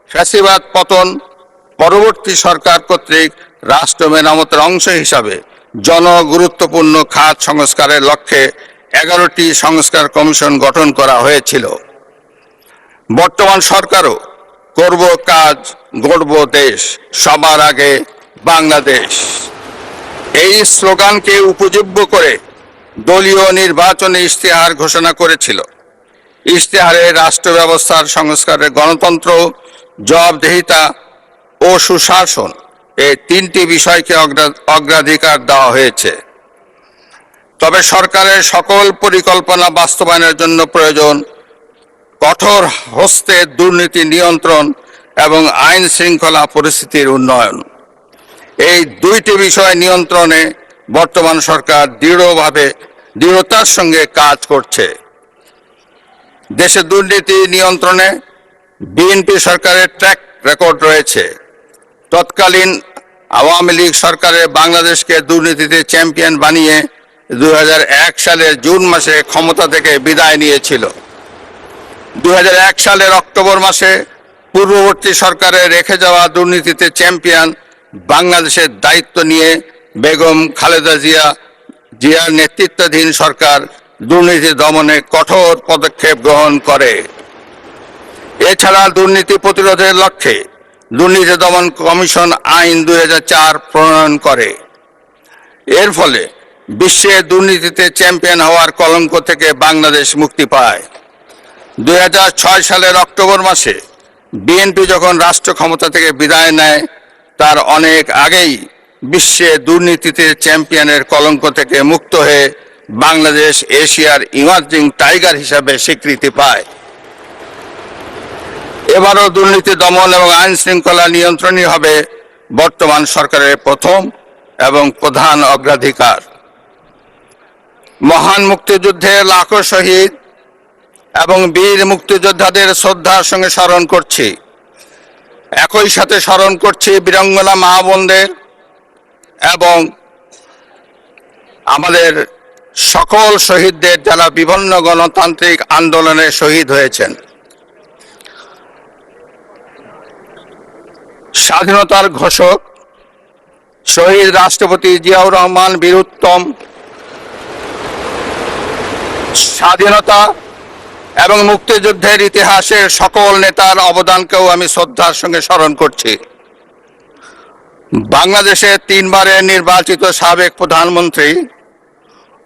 ফ্যাসিবাদ পতন পরবর্তী সরকার কর্তৃক রাষ্ট্র মেরামতের অংশ হিসাবে জনগুরুত্বপূর্ণ খাত সংস্কারের লক্ষ্যে 11টি সংস্কার কমিশন গঠন করা হয়েছিল। বর্তমান সরকারও করব কাজ গড়ব দেশ, সবার আগে বাংলাদেশ, এই স্লোগানকে উপজীব্য করে দলীয় নির্বাচনী ইশতেহার ঘোষণা করেছিল। ইশতেহারে রাষ্ট্র ব্যবস্থার সংস্কারে গণতন্ত্র, জবাবদিহিতা ও সুশাসন এই 3টি বিষয়কে অগ্রাধিকার দেওয়া হয়েছে। তবে সরকারের সকল পরিকল্পনা বাস্তবায়নের জন্য প্রয়োজন কঠোর হস্তে দুর্নীতি নিয়ন্ত্রণ এবং আইন শৃঙ্খলা পরিস্থিতির উন্নয়ন। এই 2টি বিষয় নিয়ন্ত্রণে বর্তমান সরকার দৃঢ়তার সঙ্গে কাজ করছে। দেশে দুর্নীতি নিয়ন্ত্রণে বিএনপি সরকারের ট্র্যাক রেকর্ড রয়েছে। তৎকালীন আওয়ামী লীগ সরকারের বাংলাদেশকে দুর্নীতিতে চ্যাম্পিয়ন বানিয়ে 2001 সালের জুন মাসে ক্ষমতা থেকে বিদায় নিয়েছিল। 2001 সালের অক্টোবর মাসে পূর্ববর্তী সরকারে রেখে যাওয়া দুর্নীতিতে চ্যাম্পিয়ন বাংলাদেশের দায়িত্ব নিয়ে বেগম খালেদা জিয়ার নেতৃত্বাধীন সরকার দুর্নীতি দমনে কঠোর পদক্ষেপ গ্রহণ করে। এছাড়া দুর্নীতি প্রতিরোধের লক্ষ্যে দুর্নীতি দমন কমিশন আইন 2004 প্রণয়ন করে। এর ফলে বিশ্বে দুর্নীতিতে চ্যাম্পিয়ন হওয়ার কলঙ্ক থেকে বাংলাদেশ মুক্তি পায়। 2006 সালের অক্টোবর মাসে বিএনপি যখন রাষ্ট্র ক্ষমতা থেকে বিদায় নেয়, তার অনেক আগেই বিশ্বে দুর্নীতিতে চ্যাম্পিয়নের কলঙ্ক থেকে মুক্ত হয়ে বাংলাদেশ এশিয়ার ইমার্জিং টাইগার হিসাবে স্বীকৃতি পায়। এবারও দুর্নীতি দমন এবং আইন শৃঙ্খলা নিয়ন্ত্রণই হবে বর্তমান সরকারের প্রথম এবং প্রধান অগ্রাধিকার। মহান মুক্তিযুদ্ধের লাখো শহীদ এবং বীর মুক্তিযোদ্ধাদের শ্রদ্ধার সঙ্গে স্মরণ করছি। একই সাথে স্মরণ করছি বীরাঙ্গনা মা বোনদের এবং আমাদের সকল শহীদদের যারা বিভিন্ন গণতান্ত্রিক আন্দোলনে শহীদ হয়েছেন। স্বাধীনতার ঘোষক শহীদ রাষ্ট্রপতি জিয়াউর রহমান বীরুত্তম স্বাধীনতা এবং মুক্তিযুদ্ধের ইতিহাসের সকল নেতার অবদানকেও আমি শ্রদ্ধার সঙ্গে স্মরণ করছি। বাংলাদেশের 3 বারের নির্বাচিত সাবেক প্রধানমন্ত্রী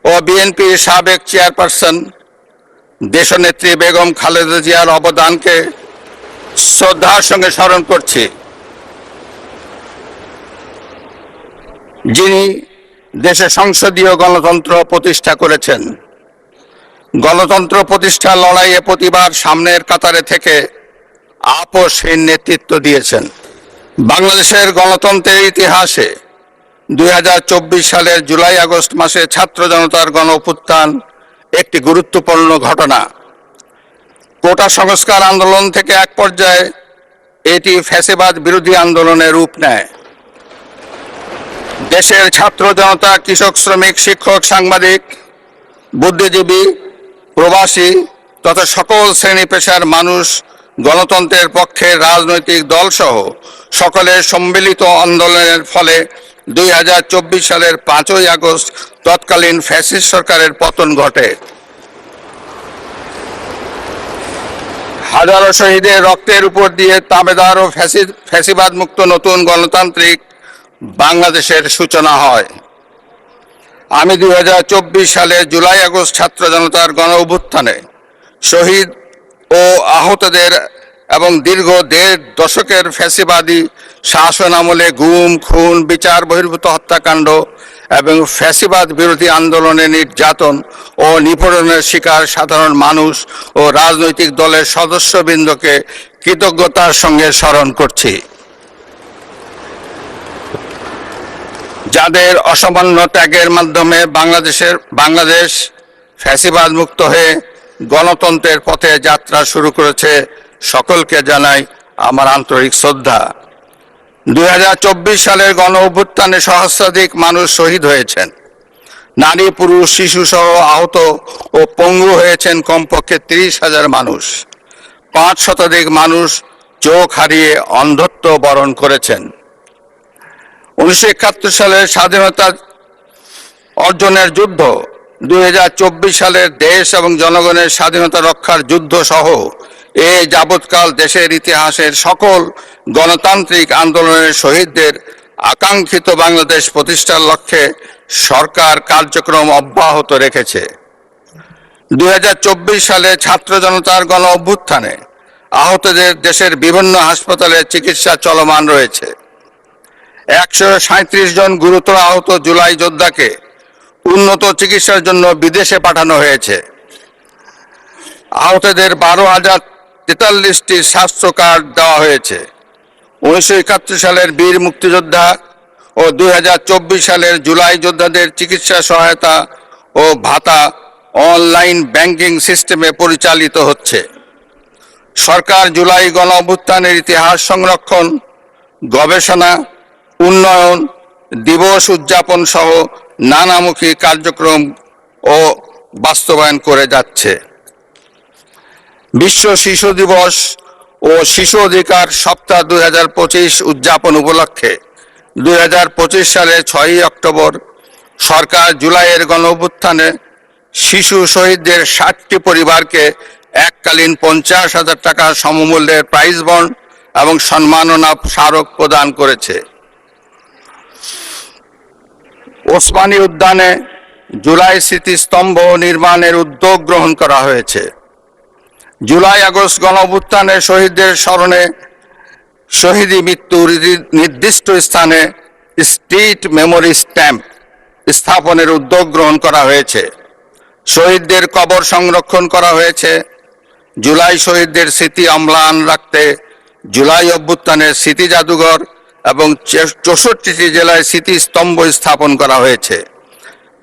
ও বিএনপির সাবেক চেয়ারপারসন দেশনেত্রী বেগম খালেদা জিয়ার অবদানকে শ্রদ্ধার সঙ্গে স্মরণ করছি, যিনি দেশে সংসদীয় গণতন্ত্র প্রতিষ্ঠা করেছেন। গণতন্ত্র প্রতিষ্ঠার লড়াইয়ে প্রতিবার সামনের কাতারে থেকে আপোষহীন নেতৃত্ব দিয়েছেন। বাংলাদেশের গণতন্ত্রের ইতিহাসে 2024 সালের জুলাই আগস্ট মাসে ছাত্র জনতার গণ অভ্যুত্থান একটি গুরুত্বপূর্ণ ঘটনা। কোটা সংস্কার আন্দোলন থেকে এক পর্যায়ে এটি ফ্যাসিবাদ বিরোধী আন্দোলনের রূপ নেয়। দেশের ছাত্র জনতা, কৃষক, শ্রমিক, শিক্ষক, সাংবাদিক, বুদ্ধিজীবী, প্রবাসী তথা সকল শ্রেণী পেশার মানুষ গণতন্ত্রের পক্ষে রাজনৈতিক দলসহ সকলের সম্মিলিত আন্দোলনের ফলে 2024 সালের 5ই আগস্ট তৎকালীন ফ্যাসিস্ট সরকারের পতন ঘটে। হাজারো শহীদের রক্তের উপর দিয়ে তাবেদার ও ফ্যাসিবাদ মুক্ত নতুন গণতান্ত্রিক বাংলাদেশের সূচনা হয়। আমি 2024 সালে জুলাই আগস্ট ছাত্র জনতার গণ অভ্যুত্থানে শহীদ ও আহতদের এবং দীর্ঘ 1.5 দশকের ফ্যাসিবাদী শাসন আমলে গুম, খুন, বিচার বহির্ভূত হত্যাকাণ্ড এবং ফ্যাসিবাদ বিরোধী আন্দোলনে নির্যাতন ও নিপীড়নের শিকার সাধারণ মানুষ ও রাজনৈতিক দলের সদস্যবৃন্দকে কৃতজ্ঞতার সঙ্গে স্মরণ করছি, যাদের অসামান্য ত্যাগের মাধ্যমে বাংলাদেশ ফ্যাসিবাদ মুক্ত হয়ে গণতন্ত্রের পথে যাত্রা শুরু করেছে। সকলকে জানাই আমার আন্তরিক শ্রদ্ধা। 2024 সালের গণ অভ্যুত্থানে সহস্রাধিক মানুষ শহীদ হয়েছেন। নারী, পুরুষ, শিশু সহ আহত ও পঙ্গু হয়েছেন কমপক্ষে 30,000 মানুষ। 5 শতাধিক মানুষ চোখ হারিয়ে অন্ধত্ব বরণ করেছেন। 1971 সালের স্বাধীনতা অর্জনের যুদ্ধ, 2024 সালের দেশ এবং জনগণের স্বাধীনতা রক্ষার যুদ্ধ সহ এ যাবৎকাল দেশের ইতিহাসের সকল গণতান্ত্রিক আন্দোলনের শহীদদের আকাঙ্ক্ষিত বাংলাদেশ প্রতিষ্ঠার লক্ষ্যে সরকার কার্যক্রম অব্যাহত রেখেছে। 2024 সালে ছাত্র জনতার গণ অভ্যুত্থানে আহতদের দেশের বিভিন্ন হাসপাতালে চিকিৎসা চলমান রয়েছে। 137 জন গুরুতর আহত জুলাই যোদ্ধাকে উন্নত চিকিৎসার জন্য বিদেশে পাঠানো হয়েছে। আহতদের 12,043টি স্বাস্থ্য কার্ড দেওয়া হয়েছে। 1971 সালের বীর মুক্তিযোদ্ধা ও 2024 সালের জুলাই যোদ্ধাদের চিকিৎসা সহায়তা ও ভাতা অনলাইন ব্যাংকিং সিস্টেমে পরিচালিত হচ্ছে। সরকার জুলাই গণ অভ্যুত্থানের ইতিহাস সংরক্ষণ, গবেষণা, উন্নয়ন, দিবস উদযাপন সহ নানামুখী কার্যক্রম ও বাস্তবায়ন করে যাচ্ছে। বিশ্ব শিশু দিবস ও শিশু অধিকার সপ্তাহ 2025 উদযাপন উপলক্ষে 2025 সালের 6 অক্টোবর সরকার জুলাইয়ের গণ অভ্যুত্থানে শিশু শহীদদের 60টি পরিবারকে এককালীন 50,000 টাকা সমমূল্যের প্রাইজ বন্ড এবং সম্মাননা স্মারক প্রদান করেছে। ওসমানী উদ্যানে জুলাই স্মৃতিস্তম্ভ নির্মাণের উদ্যোগ গ্রহণ করা হয়েছে। জুলাই আগস্ট গণ অভ্যুত্থানে শহীদদের স্মরণে শহীদি মৃত্যুর নির্দিষ্ট স্থানে স্ট্রিট মেমোরি স্ট্যাম্প স্থাপনের উদ্যোগ গ্রহণ করা হয়েছে। শহীদদের কবর সংরক্ষণ করা হয়েছে। জুলাই শহীদদের স্মৃতি অম্লান রাখতে জুলাই অভ্যুত্থানের স্মৃতি জাদুঘর এবং 64টি জেলায় স্মৃতিস্তম্ভ স্থাপন করা হয়েছে।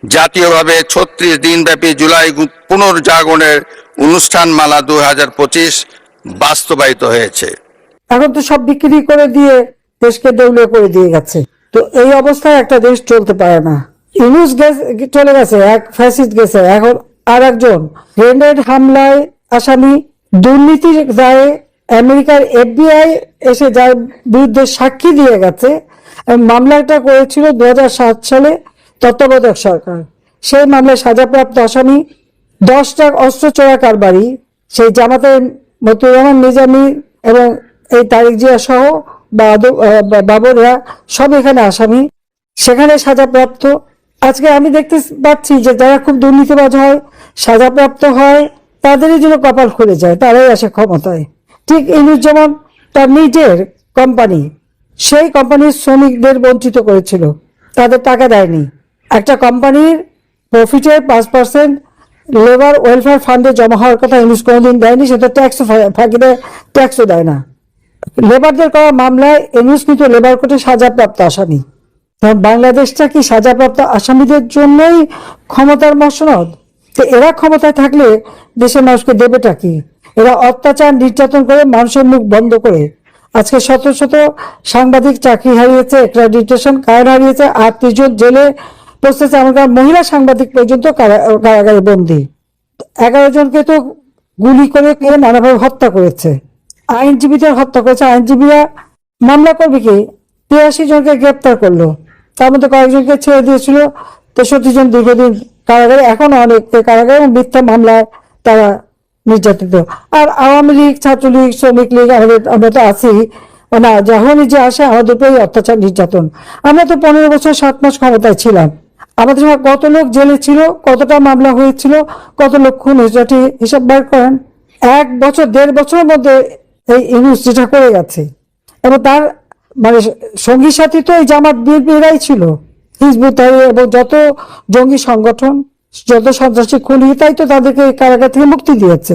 জাতীয়ভাবে 36 দিনব্যাপী জুলাই পুনর্জাগরণের অনুষ্ঠানমালা 2025 বাস্তবায়িত হয়েছে। এখন তো সব বিক্রি করে দিয়ে দেশকে দেউলিয়া করে দিয়ে গেছে। তো এই অবস্থায় একটা দেশ চলতে পারে না। ইউনূস চলে গেছে, এক ফ্যাসিস্ট গেছে, এখন আর একজন গ্রেনেড হামলায় আসামি, দুর্নীতির দায়ে আমেরিকার FBI এসে যার বিরুদ্ধে সাক্ষী দিয়ে গেছে। মামলাটা করেছিল 2007 সালে তত্ত্বাবধায়ক সরকার। সেই মামলায় সাজাপ্রাপ্ত আসামি 10টা অস্ত্র চোরা কারবারি, সেই জামাতের মতিউর রহমান নিজামী এবং এই তারিক জিয়া সহ বাবররা সব এখানে আসামি, সেখানে সাজাপ্রাপ্ত। আজকে আমি দেখতে পাচ্ছি যে যারা খুব দুর্নীতিবাজ হয়, সাজাপ্রাপ্ত হয়, তাদেরই জন্য কপাল খুলে যায়, তারাই আসে ক্ষমতায়। ঠিক ইউনূস যেমন তার নিজের কোম্পানি, সেই কোম্পানির শ্রমিকদের বঞ্চিত করেছিল, তাদের টাকা দেয়নি। একটা কোম্পানির প্রফিটের 5% লেবার ওয়েলফেয়ার ফান্ডে জমা হওয়ার কথা ইউনূস কোনোদিন দেয়নি, সেটা ট্যাক্স ফাঁকি দেয়, ট্যাক্সও দেয় না। লেবারদের করা মামলায় ইউনূস কিন্তু লেবার কোর্টে সাজাপ্রাপ্ত আসামি। বাংলাদেশটা কি সাজাপ্রাপ্ত আসামিদের জন্যই ক্ষমতার মসনদ? তো এরা ক্ষমতায় থাকলে দেশের মানুষকে দেবেটা কি? এরা অত্যাচার নির্যাতন করে মানুষের মুখ বন্ধ করে আজকে শত শত সাংবাদিক চাকরি হারিয়েছে, অ্যাক্রেডিটেশন কার্ড হারিয়েছে, 38 জন জেলে পৌঁছেছে, এমনকি মহিলা সাংবাদিক পর্যন্ত কারাগারে বন্দী। 11 জনকে তো গুলি করে নানাভাবে হত্যা করেছে, আইনজীবীদের হত্যা করেছে। আইনজীবীরা মামলা করবে কি? 83 জনকে গ্রেপ্তার করলো, তার মধ্যে কয়েকজনকে ছেড়ে দিয়েছিল। 63 জন দীর্ঘদিন কারাগারে, এখন অনেক কারাগারে মিথ্যা মামলায় তারা নির্যাতিত। আর আওয়ামী লীগ, ছাত্রলীগ, শ্রমিক লীগ, আমরা তো আছি না, যখনই যে আসে আমাদের উপরেই অত্যাচার নির্যাতন। আমরা তো 15 বছর 7 মাস ক্ষমতায় ছিলাম, আমাদের সময় কত লোক জেলে ছিল, কতটা মামলা হয়েছিল, কত লোক খুন হয়েছে, হিসাব বার করেন। 1 বছর 1.5 বছরের মধ্যে এই ইউনূস যেটা করে গেছে, এবং তার মানে সঙ্গী সাথী তো এই জামাত বিএনপিরাই ছিল, হিজবুত তাহরির এবং যত জঙ্গি সংগঠন, যত সন্ত্রাসী খুনি, তাই তো তাদেরকে কারাগার থেকে মুক্তি দিয়েছে।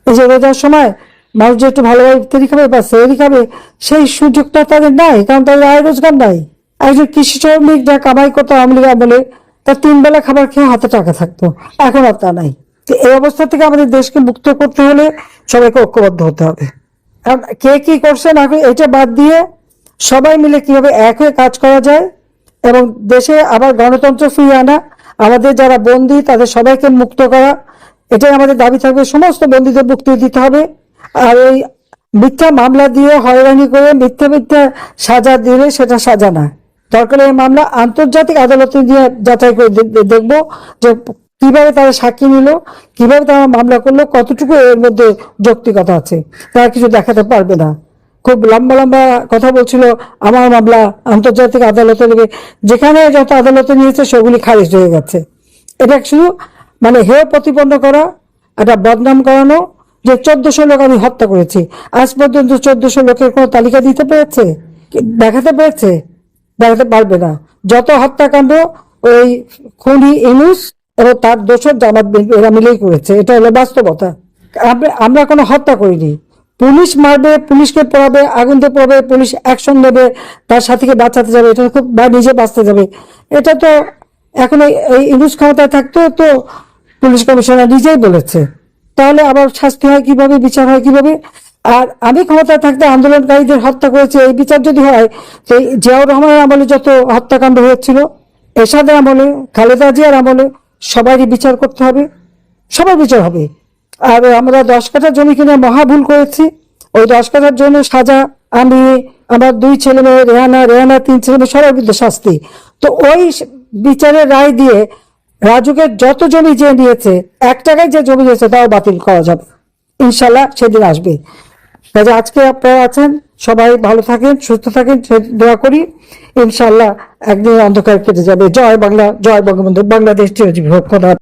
এই যে রোজার সময় মানুষ যে একটু ভালোভাবে ইফতারি খাবে বা সেহরি খাবে, সেই সুযোগটা তাদের নাই, কারণ তাদের আয় রোজগার নাই। একজন কৃষি শ্রমিক যা কামাই করতো আওয়ামী লীগ আমলে, তার 3 বেলা খাবার খেয়ে হাতে টাকা থাকতো, এখন আর তা নাই। তো এই অবস্থা থেকে আমাদের দেশকে মুক্ত করতে হলে সবাইকে ঐক্যবদ্ধ হতে হবে। কারণ কে কি করছে না, এটা বাদ দিয়ে সবাই মিলে কিভাবে এক হয়ে কাজ করা যায় এবং দেশে আবার গণতন্ত্র ফিরিয়ে আনা, আমাদের যারা বন্দী তাদের সবাইকে মুক্ত করা, এটাই আমাদের দাবি থাকবে। সমস্ত বন্দীদের মুক্তি দিতে হবে। আর ওই মিথ্যা মামলা দিয়ে হয়রানি করে মিথ্যা মিথ্যা সাজা দিলে সেটা সাজা না। দরকার এই মামলা আন্তর্জাতিক আদালতে দিয়ে যাচাই করে দেখবো যে কিভাবে তারা সাক্ষী নিল, কিভাবে তারা মামলা করলো, কতটুকু এর মধ্যে যৌক্তিকতা আছে। তারা কিছু দেখাতে পারবে না। খুব লম্বা লম্বা কথা বলছিল, আমার মামলা আন্তর্জাতিক আদালতে নেবে। যেখানে যত আদালতে নিয়েছে সেগুলি খারিজ হয়ে গেছে। এটা শুধু মানে হেয় প্রতিপন্ন করা, একটা বদনাম করানো যে 1400 লোক আমি হত্যা করেছি। আজ পর্যন্ত 1400 লোকের কোনো তালিকা দিতে পেরেছে, দেখাতে পেরেছে? দেখাতে পারবে না। যত হত্যাকাণ্ড ওই খুনি ইউনূস এবং তার দোষর জামাত বিএনপি এরা মিলেই করেছে। এটা হলো বাস্তবতা। আমরা কোনো হত্যা করিনি। পুলিশ মারবে, পুলিশকে পড়াবে, আগুন দিয়ে পড়াবে, পুলিশ অ্যাকশন নেবে, তার সাথীকে বাঁচাতে যাবে, এটা খুব বা নিজে বাঁচতে যাবে। এটা তো এখন এই ইউনূস ক্ষমতায় থাকতেও তো পুলিশ কমিশনার নিজেই বলেছে। তাহলে আবার শাস্তি হয় কিভাবে, বিচার হয় কিভাবে? আর আমি ক্ষমতায় থাকতে আন্দোলনকারীদের হত্যা করেছে, এই বিচার যদি হয়, তো জিয়াউর রহমানের আমলে যত হত্যাকাণ্ড হয়েছিল, এরশাদের আমলে, খালেদা জিয়ার আমলে সবারই বিচার করতে হবে, সবার বিচার হবে। আর আমরা 10 কাঠা জমি কিনে মহা ভুল করেছি। ওই 10 কাঠার জন্য সাজা, আমি, আমার 2 ছেলে মেয়ে, রেহানা 3 ছেলে মেয়ে, সবার বিরুদ্ধে শাস্তি। তো ওই বিচারের রায় দিয়ে রাজুকে যত জমি যে নিয়েছে, 1 টাকায় যে জমি নিয়েছে তাও বাতিল করা যাবে। ইনশাল্লাহ সেদিন আসবে। কাজে আজকে আপনারা আছেন, সবাই ভালো থাকেন, সুস্থ থাকেন, দোয়া করি। ইনশাল্লাহ একদিন অন্ধকার কেটে যাবে। জয় বাংলা, জয় বঙ্গবন্ধু, বাংলাদেশ চিরজীবী হোক। খোদা।